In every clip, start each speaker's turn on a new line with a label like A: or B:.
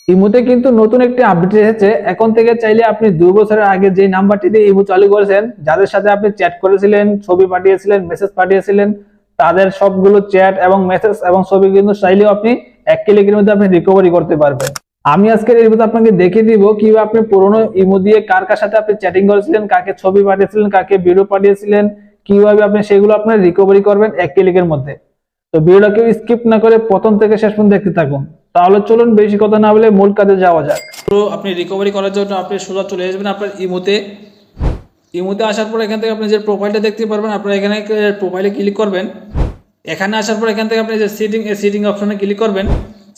A: ইমোতে কিন্তু নতুন একটি আপডেট এসেছে। এখন থেকে চাইলে আপনি 2 বছরের আগে যে নাম্বারটি দিয়ে ইমো চালু করেছেন, যাদের সাথে আপনি চ্যাট করেছিলেন, ছবি পাঠিয়েছিলেন, মেসেজ পাঠিয়েছিলেন, তাদের সবগুলো চ্যাট এবং মেসেজ এবং ছবি কিন্তু চাইলেও আপনি 1 ক্লিকের মধ্যে আপনি রিকভারি করতে পারবেন। আমি আজকের এই ভিডিওতে আপনাকে দেখিয়ে দিব কিভাবে আপনি পুরোনো ইমো দিয়ে কার কার সাথে আপনি চ্যাটিং করেছিলেন, কাকে ছবি পাঠিয়েছিলেন, কাকে ভিডিও পাঠিয়েছিলেন, কিভাবে আপনি সেগুলো আপনার রিকভারি করবেন 1 ক্লিকের মধ্যে। তো ভিডিওটাকে স্কিপ না করে প্রথম থেকে শেষ পর্যন্ত দেখতে থাকুন। তাহলে চলুন বেশি কথা না বলে মূল কাজে যাওয়া যাক। তো আপনি রিকভারি করার জন্য আপনি সোজা চলে আসবেন আপনার ইমোতে। ইমোতে আসার পর এখান থেকে আপনি যে প্রোফাইলটা দেখতে পারবেন, আপনারা এখানে প্রোফাইলে ক্লিক করবেন। এখানে আসার পর এখান থেকে আপনি যে সিটিং অপশনে ক্লিক করবেন।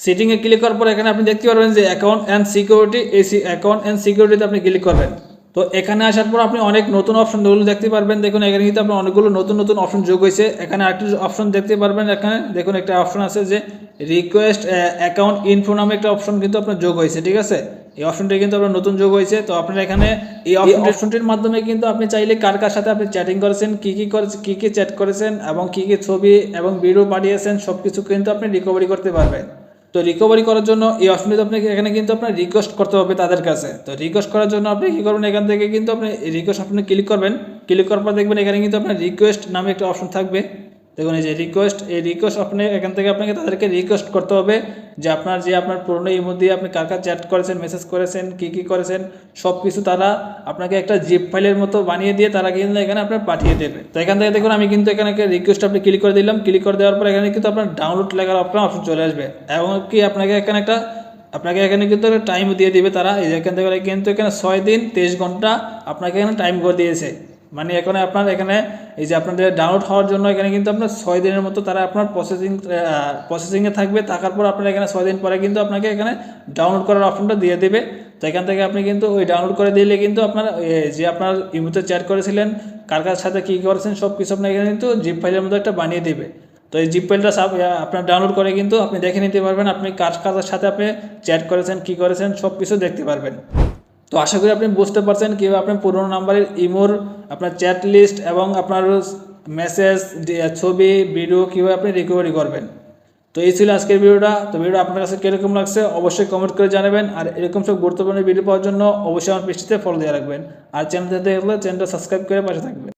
A: সিটিং এ ক্লিক করার পর এখানে আপনি দেখতে পারবেন যে account and security, account and সিকিউরিটিতে আপনি ক্লিক করবেন। তো এখানে আসার পর আপনি অনেক নতুন অপশনগুলো দেখতে পারবেন। দেখুন এখানে কিন্তু আপনার অনেকগুলো নতুন নতুন অপশন যোগ হয়েছে। এখানে আরেকটি অপশন দেখতে পারবেন, এখানে দেখুন একটা অপশন আছে যে রিকোয়েস্ট অ্যাকাউন্ট ইনফো নামে একটা অপশন কিন্তু আপনার যোগ হয়েছে, ঠিক আছে। এই অপশনটি কিন্তু আপনার নতুন যোগ হয়েছে। তো আপনার এখানে এই অপশনটির মাধ্যমে কিন্তু আপনি চাইলে কার কার সাথে আপনি চ্যাটিং করেছেন, কি কি চ্যাট করেছেন এবং কি কি ছবি এবং ভিডিও পাঠিয়েছেন সবকিছু কিন্তু আপনি রিকভারি করতে পারবেন। তো রিকভারি করার জন্য এই অপশনটি আপনাকে এখানে কিন্তু আপনার রিকোয়েস্ট করতে হবে তাদের কাছে। তো রিকোয়েস্ট করার জন্য আপনি কি করবেন, এখান থেকে কিন্তু আপনি রিকোয়েস্ট অপশনে ক্লিক করবেন। ক্লিক করার পর দেখবেন এখানে কিন্তু আপনার রিকোয়েস্ট নামে একটা অপশন থাকবে। দেখুন এই যে রিকোয়েস্ট, এই রিকোয়েস্ট আপনি এখান থেকে আপনাকে তাদেরকে রিকোয়েস্ট করতে হবে যে আপনার পুরনো ইমো দিয়ে আপনি কার কার চ্যাট করেছেন, মেসেজ করেছেন, কি করেছেন সব কিছু তারা আপনাকে একটা জিপ ফাইলের মতো বানিয়ে দিয়ে তারা কিন্তু এখানে আপনার পাঠিয়ে দেবে। তো এখান থেকে দেখুন আমি কিন্তু এখানে একটা রিকোয়েস্ট আপনি ক্লিক করে দিলাম। ক্লিক করে দেওয়ার পর এখানে কিন্তু আপনার ডাউনলোড লেখার অপশন চলে আসবে এবং কি আপনাকে এখানে কিন্তু একটা টাইম দিয়ে দিবে তারা। এই যে এখান থেকে কিন্তু এখানে 6 দিন 23 ঘন্টা আপনাকে এখানে টাইম করে দিয়েছে। মানে এখন আপনার এখানে এই যে আপনাদের ডাউনলোড হওয়ার জন্য এখানে কিন্তু আপনার 6 দিনের মতো তারা আপনার প্রসেসিংয়ে থাকবে। থাকার পর আপনার এখানে 6 দিন পরে কিন্তু আপনাকে এখানে ডাউনলোড করার অপশনটা দিয়ে দেবে। তো এখান থেকে আপনি কিন্তু ওই ডাউনলোড করে দিলে কিন্তু আপনার যে আপনার ইমোতে চ্যাট করেছিলেন, কার কার সাথে কী করেছেন সব কিছু আপনার এখানে কিন্তু জিপ ফাইলের মতো একটা বানিয়ে দেবে। তো এই জিপ ফাইলটা আপনার ডাউনলোড করে কিন্তু আপনি দেখে নিতে পারবেন আপনি কার কার সাথে আপনি চ্যাট করেছেন, কী করেছেন সব কিছু দেখতে পারবেন। তো আশা করি আপনি বুঝতে পারছেন কীভাবে আপনার পুরোনো নাম্বারের ইমোর আপনার চ্যাট লিস্ট এবং আপনার মেসেজ, ছবি, ভিডিও কীভাবে আপনি রিকভারি করবেন। তো এই ছিল আজকের ভিডিওটা। তো ভিডিওটা আপনার কাছে কীরকম লাগছে অবশ্যই কমেন্ট করে জানাবেন। আর এরকম সব গুরুত্বপূর্ণ ভিডিও পাওয়ার জন্য অবশ্যই আমার পেজটিতে ফলো দিয়ে রাখবেন। আর চ্যানেলটা দেখলে চ্যানেলটা সাবস্ক্রাইব করে পাশে থাকবেন।